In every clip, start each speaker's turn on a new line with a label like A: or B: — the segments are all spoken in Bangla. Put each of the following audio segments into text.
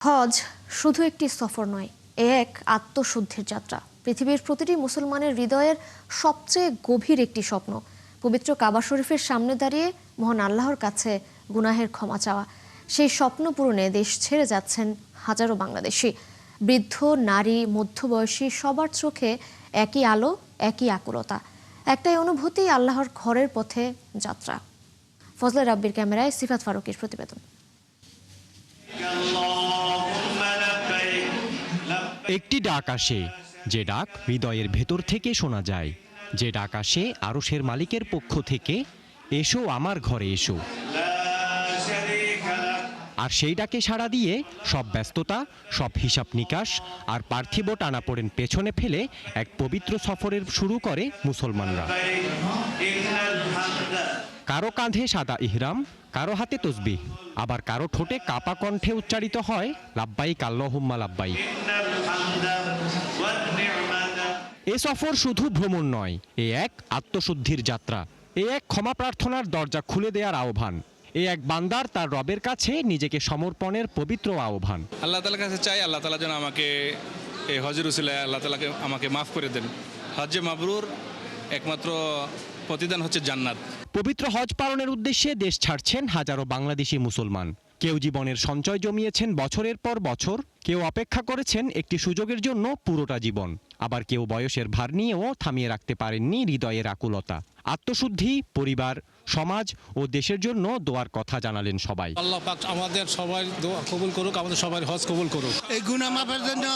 A: হজ শুধু একটি সফর নয়, এক আত্মশুদ্ধির যাত্রা। পৃথিবীর প্রতিটি মুসলমানের হৃদয়ের সবচেয়ে গভীর একটি স্বপ্ন, পবিত্র কাবা শরীফের সামনে দাঁড়িয়ে মহান আল্লাহর কাছে গুনাহের ক্ষমা চাওয়া। সেই স্বপ্ন পূরণে দেশ ছেড়ে যাচ্ছেন হাজারো বাংলাদেশি। বৃদ্ধ, নারী, মধ্যবয়সী সবার চোখে একই আলো, একই আকুলতা, একটাই অনুভূতি, আল্লাহর ঘরের পথে যাত্রা। ফজলে রাব্বির ক্যামেরায় সিফাত ফারুকীর প্রতিবেদন।
B: একটি ডাক আসে, যে ডাক হৃদয়ের ভেতর থেকে শোনা যায়, যে ডাক আসে আরশের মালিকের পক্ষ থেকে, এসো আমার ঘরে এসো। আর সেই ডাকে সাড়া দিয়ে সব ব্যস্ততা, সব হিসাব নিকাশ আর পার্থিব টানাপোড়েন পেছনে ফেলে এক পবিত্র সফরের শুরু করে মুসলমানরা। কারো কাঁধে সাদা ইহরাম, কারো হাতে তসবিহ, আবার কারো ঠোঁটে কাপা কণ্ঠে উচ্চারিত হয় লাব্বাইক আল্লাহুম্মা লাব্বাইক। এ সফর শুধু ভ্রমণ নয়, এ এক আত্মশুদ্ধির যাত্রা, এ এক ক্ষমা প্রার্থনার দরজা খুলে দেওয়ার আহ্বান, এ এক বান্দার তার রবের কাছে নিজেকে সমর্পণের পবিত্র আহ্বান।
C: আল্লাহ তাআলার কাছে চাই, আল্লাহ তাআলা যেন আমাকে এই হজের উসিলায় আল্লাহ তাআলাকে আমাকে মাফ করে দেন। হজ্জে মাবরুর একমাত্র প্রতিদান হচ্ছে জান্নাত।
B: পবিত্র হজ পালনের উদ্দেশ্যে দেশ ছাড়ছেন হাজারো বাংলাদেশি মুসলমান। কেউ জীবনের সঞ্চয় জমিয়েছেন বছরের পর বছর, কেউ অপেক্ষা করেছেন একটি সুযোগের জন্য পুরোটা জীবন, আবার কেউ বয়সের ভার নিয়েও থামিয়ে রাখতে পারেননি হৃদয়ের আকুলতা। আত্মশুদ্ধি, পরিবার, সমাজ ও দেশের জন্য দোয়ার কথা জানালেন সবাই।
D: আল্লাহ পাক আমাদের সবাই দোয়া কবুল করুক, আমাদের সবার হজ কবুল করুক।
E: এই গুনাহ মাফের জন্য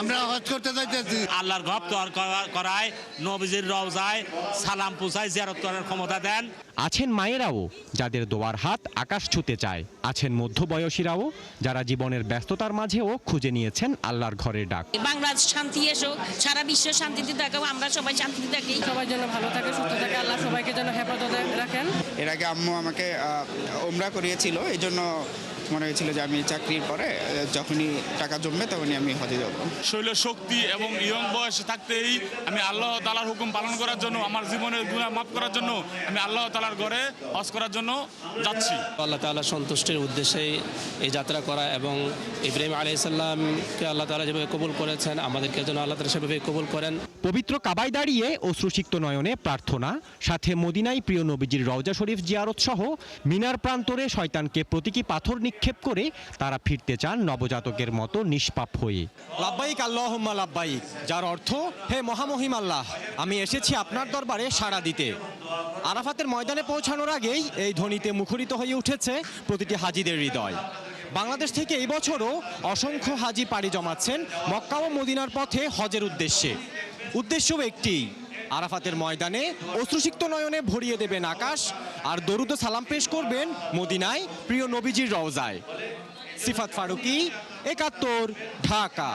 E: আমরা হজ করতে যাইতেছি।
F: আল্লাহর ঘর তৈরি করায়, নবীজির রওজায় সালাম পৌঁছায়, জিয়ারত করার ক্ষমতা দেন।
B: আছেন মায়েরাও, যাদের দোয়ার হাত আকাশ ছুঁতে চায়। আছেন মধ্যবয়সীরাও, যারা জীবনের ব্যস্ততার মাঝেও খুঁজে নিয়েছেন আল্লাহর ঘরের ডাক।
G: বাংলাদেশ শান্তি এসো, সারা বিশ্ব শান্তিতে থাকো, আমরা সবাই শান্তিতে থাকি।
H: সবাই যেন ভালো থাকে, সুস্থ থাকে, আল্লাহ সবাইকে যেন হেফাজতে রাখেন।
I: এর আগে আম্মু আমাকে ওমরা করিয়েছিল, এই জন্য মনে হয়েছিল যে আমি চাকরির পরে যখনই টাকা জমবে তখনই আমি হজে যাব।
C: শৈল শক্তি এবং ইয়ং বয়সে থাকতেই আমি আল্লাহ তাআলার হুকুম পালন করার জন্য, আমার জীবনের গুনাহ মাফ করার জন্য আমি আল্লাহ তাআলার ঘরে হজ করার জন্য যাচ্ছি।
D: আল্লাহ তাআলা সন্তুষ্টির উদ্দেশ্যেই এই যাত্রা করা, এবং ইব্রাহিম আলাইহিস সালামকে আল্লাহ তাআলা যেভাবে কবুল করেছেন, আমাদেরকে যেন আল্লাহ তাআলা সেভাবে কবুল করেন।
B: পবিত্র কাবায় দাঁড়িয়ে অশ্রুসিক্ত নয়নে প্রার্থনা, সাথে মদিনায় প্রিয় নবীজির রওজা শরীফ জিয়ারত সহ মিনার প্রান্তরে শয়তানকে প্রতীকী পাথর নিক্ষেপ করে তারা ফিরতে চান নবজাতকের মতো নিষ্পাপ হয়ে।
J: লাব্বাইক আল্লাহুম্মা লাব্বাইক, যার অর্থ হে মহামহিম আল্লাহ, আমি এসেছি আপনার দরবারে সাড়া দিতে। আরাফাতের ময়দানে পৌঁছানোর আগেই এই ধ্বনিতে মুখরিত হয়ে উঠেছে প্রতিটি হাজিদের হৃদয়। বাংলাদেশ থেকে এই বছরও অসংখ্য হাজি পাড়ি জমাচ্ছেন মক্কা ও মদিনার পথে হজের উদ্দেশ্যে। উদ্দেশ্য একটি, আরাফাতের ময়দানে অশ্রুসিক্ত নয়নে ভরিয়ে দেবেন আকাশ, আর দরুদ ও সালাম পেশ করবেন মদিনায় প্রিয় নবীজির রওজায়। সিফাত ফারুকী, ৭১, ঢাকা।